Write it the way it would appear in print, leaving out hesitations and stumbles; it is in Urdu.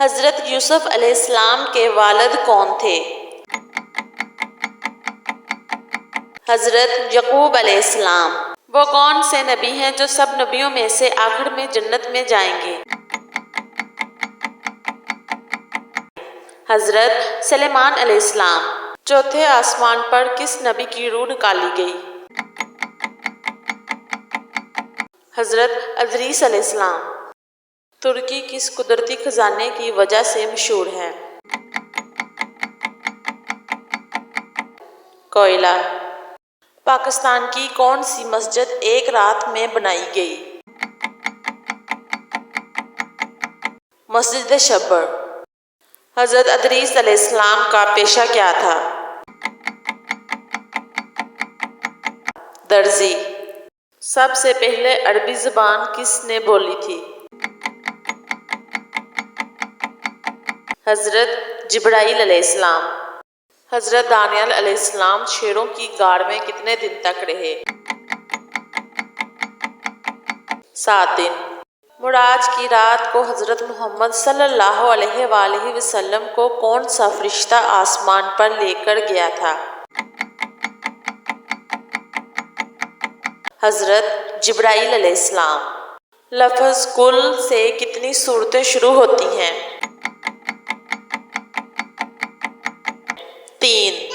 حضرت یوسف علیہ السلام کے والد کون تھے؟ حضرت یعقوب علیہ السلام۔ وہ کون سے نبی ہیں جو سب نبیوں میں سے آخر میں جنت میں جائیں گے؟ حضرت سلیمان علیہ السلام۔ چوتھے آسمان پر کس نبی کی روح نکالی گئی؟ حضرت ادریس علیہ السلام۔ ترکی کس قدرتی خزانے کی وجہ سے مشہور ہے؟ کوئلہ۔ پاکستان کی کون سی مسجد ایک رات میں بنائی گئی؟ مسجد شبر۔ حضرت ادریس علیہ السلام کا پیشہ کیا تھا؟ درزی۔ سب سے پہلے عربی زبان کس نے بولی تھی؟ حضرت جبرائیل علیہ السلام۔ حضرت دانیال علیہ السلام شیروں کی غار میں کتنے دن تک رہے؟ 7 دن۔ معراج کی رات کو حضرت محمد صلی اللہ علیہ وآلہ وسلم کو کون سا فرشتہ آسمان پر لے کر گیا تھا؟ حضرت جبرائیل علیہ السلام۔ لفظ کل سے کتنی صورتیں شروع ہوتی ہیں؟ 3۔